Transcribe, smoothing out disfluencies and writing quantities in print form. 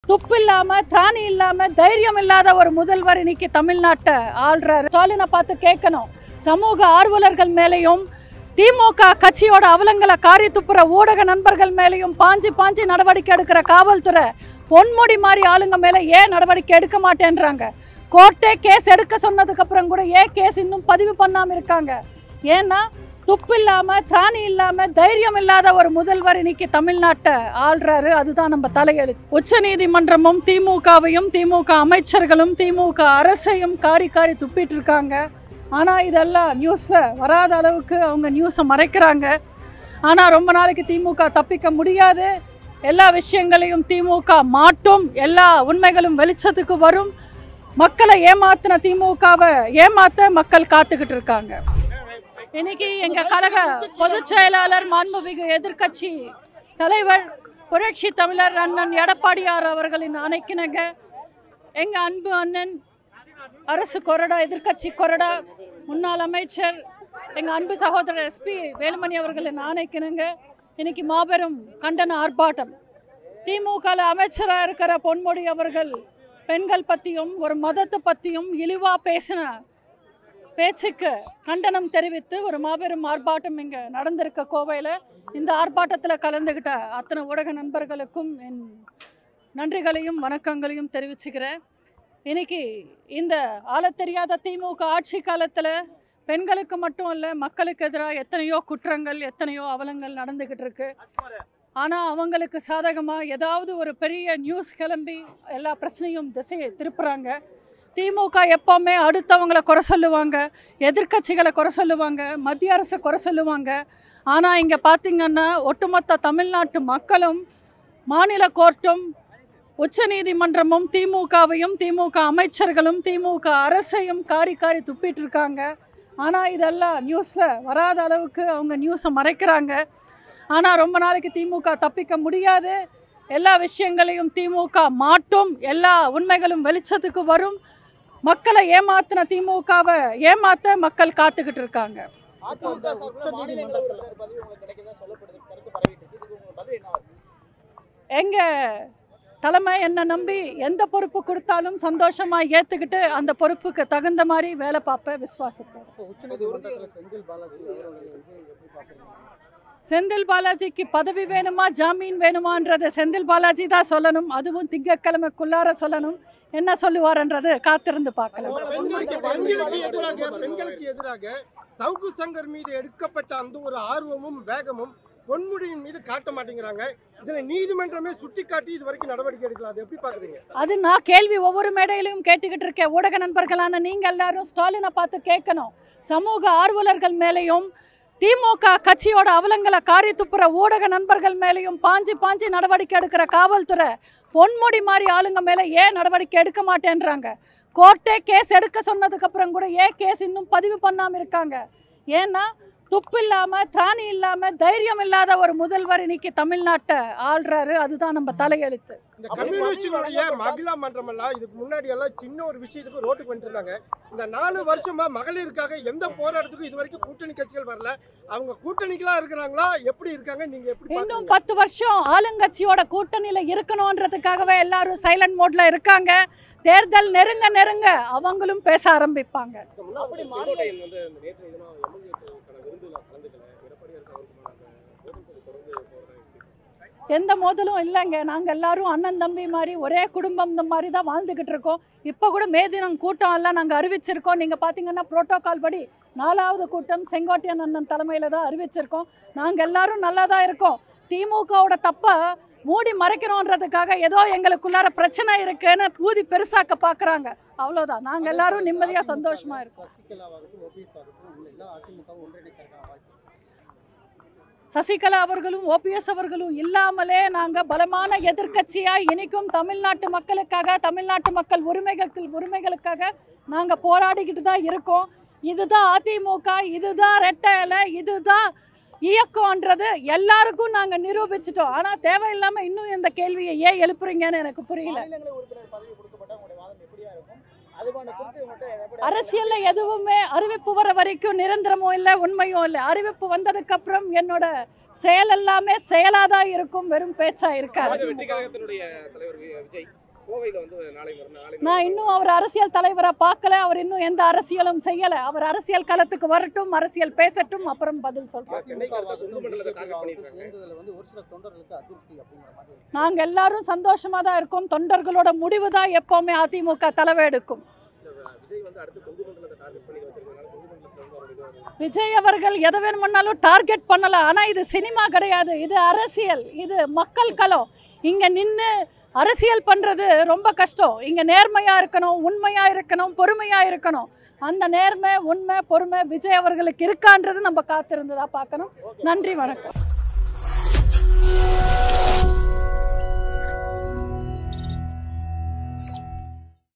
துப்பு இல்லாம திராணி இல்லாம தைரியம் இல்லாத ஒரு முதல்வர் இன்னைக்கு தமிழ்நாட்டை ஆள்றாரு. ஸ்டாலினை பார்த்து கேட்கணும், சமூக ஆர்வலர்கள் மேலையும் திமுக கட்சியோட அவலங்களை காரி துப்புற ஊடக நண்பர்கள் மேலையும் பாஞ்சி நடவடிக்கை எடுக்கிற காவல்துறை பொன்முடி மாதிரி ஆளுங்க மேல ஏன் நடவடிக்கை எடுக்க மாட்டேன்றாங்க? கோர்ட்டே கேஸ் எடுக்க சொன்னதுக்கு அப்புறம் கூட ஏன் கேஸ் இன்னும் பதிவு பண்ணாம இருக்காங்க? ஏன்னா துப்பு இல்லாம திராணி இல்லாம தைரியம் இல்லாத ஒரு முதல்வர் இன்னைக்கு தமிழ்நாட்டை ஆள்றாரு. அதுதான் நம்ம தலையெழுத்து. உச்ச நீதிமன்றமும் திமுகவையும் திமுக அமைச்சர்களும் திமுக அரசையும் காரி துப்பிட்டு இருக்காங்க. ஆனால் இதெல்லாம் நியூஸை வராத அளவுக்கு அவங்க நியூஸை மறைக்கிறாங்க. ஆனால் ரொம்ப நாளைக்கு திமுக தப்பிக்க முடியாது. எல்லா விஷயங்களையும் திமுக மாட்டும், எல்லா உண்மைகளும் வெளிச்சத்துக்கு வரும். மக்களை ஏமாத்தின திமுகவை ஏமாத்த மக்கள் காத்துக்கிட்டு இருக்காங்க. இன்னைக்கு எங்கள் கழக பொதுச் செயலாளர் மாண்புமிகு எதிர்கட்சி தலைவர் புரட்சி தமிழர் அண்ணன் எடப்பாடியார் அவர்களின் ஆணைக்கிணங்க எங்கள் அன்பு அண்ணன் அரசு கொறடா எதிர்கட்சி கொறடா முன்னாள் அமைச்சர் எங்கள் அன்பு சகோதரர் எஸ்பி வேலுமணி அவர்களின் ஆணைக்கிணங்க இன்னைக்கு மாபெரும் கண்டன ஆர்ப்பாட்டம். திமுகவில் அமைச்சராக இருக்கிற பொன்முடி அவர்கள் பெண்கள் பற்றியும் ஒரு மதத்தை பற்றியும் இழிவாக பேசின பேச்சுக்கு கண்டனம் தெரிவித்து ஒரு மாபெரும் ஆர்ப்பாட்டம் இங்கே நடந்திருக்க கோவையில். இந்த ஆர்ப்பாட்டத்தில் கலந்துக்கிட்ட அத்தனை ஊடக நண்பர்களுக்கும் என் நன்றிகளையும் வணக்கங்களையும் தெரிவிச்சுக்கிறேன். இன்னைக்கு இந்த ஆளத் தெரியாத திமுக ஆட்சி காலத்தில் பெண்களுக்கு மட்டும் இல்லை, மக்களுக்கு எதிராக எத்தனையோ குற்றங்கள் எத்தனையோ அவலங்கள் நடந்துக்கிட்டு இருக்கு. ஆனால் அவங்களுக்கு சாதகமாக ஏதாவது ஒரு பெரிய நியூஸ் கிளம்பி எல்லா பிரச்சனையும் திசையை திருப்புறாங்க. திமுக எப்போவுமே அடுத்தவங்களை குறை சொல்லுவாங்க, எதிர்கட்சிகளை குறை சொல்லுவாங்க, மத்திய அரசை குறை சொல்லுவாங்க. ஆனால் இங்கே பார்த்திங்கன்னா ஒட்டுமொத்த தமிழ்நாட்டு மக்களும் மாநில கோர்ட்டும் உச்ச நீதிமன்றமும் திமுகவையும் திமுக அமைச்சர்களும் திமுக அரசையும் காரி துப்பிட்டு இருக்காங்க. ஆனால் இதெல்லாம் நியூஸில் வராத அளவுக்கு அவங்க நியூஸை மறைக்கிறாங்க. ஆனால் ரொம்ப நாளைக்கு திமுக தப்பிக்க முடியாது. எல்லா விஷயங்களையும் திமுக மாட்டும், எல்லா உண்மைகளும் வெளிச்சத்துக்கு வரும். மக்களை ஏமாத்தின திமுகவை ஏமாத்த மக்கள் காத்துக்கிட்டு இருக்காங்க. எங்க தலைமை என்ன நம்பி எந்த பொறுப்பு கொடுத்தாலும் சந்தோஷமா ஏத்துக்கிட்டு அந்த பொறுப்புக்கு தகுந்த மாதிரி வேலை பார்ப்பேன் விசுவாசத்தோட. செந்தில் பாலாஜிக்கு பதவி வேணுமா ஜாமீன் வேணுமான்றதை செந்தில் பாலாஜி தான் சொல்லணும். அதுவும் திங்கட்கிழமைக்குள்ளார சொல்லணும். என்ன சொல்லுவார்ன்றது காத்திருந்து பார்க்கலாம். பெண்களுக்கு எதிராக சவுக்கு சங்கர் மீது எடுக்கப்பட்ட அந்த ஒரு ஆர்வமும் வேகமும் பொன்முடியின் மீது காட்ட மாட்டேங்கிறாங்க. இதுல நீதிமன்றமே சுட்டி காட்டி இது வரைக்கும் நடவடிக்கை எடுக்கலாம். அது எப்படி பாக்குறீங்க? அது நான் கேள்வி ஒவ்வொரு மேடையிலையும் கேட்டுக்கிட்டு இருக்கேன். ஊடக நண்பர்களான நீங்க எல்லாரும் ஸ்டாலினை பார்த்து கேட்கணும், சமூக ஆர்வலர்கள் மேலையும் திமுக கட்சியோட அவலங்களை காரி துப்புற ஊடக நண்பர்கள் மேலையும் பாஞ்சி நடவடிக்கை எடுக்கிற காவல்துறை பொன்முடி மாதிரி ஆளுங்க மேலே ஏன் நடவடிக்கை எடுக்க மாட்டேன்றாங்க? கோர்ட்டே கேஸ் எடுக்க சொன்னதுக்கு அப்புறம் கூட ஏன் கேஸ் இன்னும் பதிவு பண்ணாமல் இருக்காங்க? ஏன்னா துப்பு இல்லாமல் திராணி இல்லாமல் தைரியம் இல்லாத ஒரு முதல்வர் இன்னைக்கு தமிழ்நாட்டை ஆள்றாரு. அதுதான் நம்ம தலையெழுத்து. இந்த கம்யூனிஸ்டுடைய மகிழா மன்றம் எல்லாம் இதுக்கு முன்னாடி எல்லாம் சின்ன ஒரு விஷயத்துக்கு ரோட்டுக்கு வந்துட்டு இருந்தாங்க. இந்த 4 வருஷமா மகளிருக்காக எந்த போராட்டத்துக்கும் இது வரைக்கும் கூட்டணி கட்சிகள் வரல. அவங்க கூட்டணிகளா இருக்கிறாங்களா, எப்படி இருக்காங்க, நீங்க எப்படி? இன்னும் 10 வருஷம் ஆளுங்கட்சியோட கூட்டணியில இருக்கணும்ன்றதுக்காகவே எல்லாரும் சைலண்ட் மோட்ல இருக்காங்க. தேர்தல் நெருங்க அவங்களும் பேச ஆரம்பிப்பாங்க. எந்த மோதலும் இல்லைங்க. நாங்கள் எல்லாரும் அண்ணன் தம்பி மாதிரி ஒரே குடும்பம் இந்த மாதிரி தான் வாழ்ந்துக்கிட்டு இருக்கோம். இப்போ கூட மே தினம் கூட்டம் எல்லாம் நாங்கள் அறிவிச்சிருக்கோம். நீங்கள் பார்த்தீங்கன்னா புரோட்டோகால் படி 4வது கூட்டம் செங்கோட்டையன் அண்ணன் தலைமையில் தான் அறிவிச்சிருக்கோம். நாங்கள் எல்லாரும் நல்லா தான் இருக்கோம். திமுகவோட தப்பை மூடி மறைக்கணுன்றதுக்காக ஏதோ எங்களுக்குள்ளார பிரச்சனை இருக்குன்னு ஊதி பெருசாக்க பார்க்குறாங்க. அவ்வளோதான். நாங்கள் எல்லாரும் நிம்மதியாக சந்தோஷமாக இருக்கோம். சசிகலா அவர்களும் ஓபிஎஸ் அவர்களும் இல்லாமலே நாங்கள் பலமான எதிர்கட்சியாக இனிக்கும் தமிழ்நாட்டு மக்களுக்காக, தமிழ்நாட்டு மக்கள் உரிமைகளுக்காக நாங்கள் போராடிக்கிட்டு தான் இருக்கோம். இதுதான் அதிமுக, இதுதான் ரெட்டை இலை, இதுதான் இயக்கம்ன்றது எல்லாருக்கும் நாங்கள் நிரூபிச்சிட்டோம். ஆனால் தேவையில்லாமல் இன்னும் இந்த கேள்வியை ஏன் எழுப்புறீங்கன்னு எனக்கு புரியல. அரசியல்ல எதுவுமே அறிவிப்பு வர வரைக்கும் நிரந்தரமும் இல்லை, உண்மையும் இல்லை. அறிவிப்பு வந்ததுக்கு அப்புறம் என்னோட செயல் எல்லாமே செயலாதான் இருக்கும், வெறும் பேச்சா இருக்காது. நான் இன்னும் அவர் அரசியல் தலைவரை பார்க்கல, அவர் இன்னும் எந்த அரசியலும் செய்யல. அவர் அரசியல் களத்துக்கு வரட்டும், அரசியல் பேசட்டும், அப்புறம் பதில் சொல்றோம். நாங்க எல்லாரும் சந்தோஷமா தான் இருக்கோம். தொண்டர்களோட முடிவு தான் எப்பவுமே அதிமுக தலைமை எடுக்கும். விஜய் அவர்கள் எதை வேணும்னாலும் டார்கெட் பண்ணலாம். ஆனா இது சினிமா கிடையாது, இது அரசியல், இது மக்கள் களம். இங்க நின்று அரசியல் பண்றது ரொம்ப கஷ்டம். இங்க நேர்மையா இருக்கணும், உண்மையா இருக்கணும், பொறுமையா இருக்கணும். அந்த நேர்மை, உண்மை, பொறுமை விஜய் அவர்களுக்கு இருக்கான்றது நம்ம காத்திருந்ததா பார்க்கணும். நன்றி, வணக்கம்.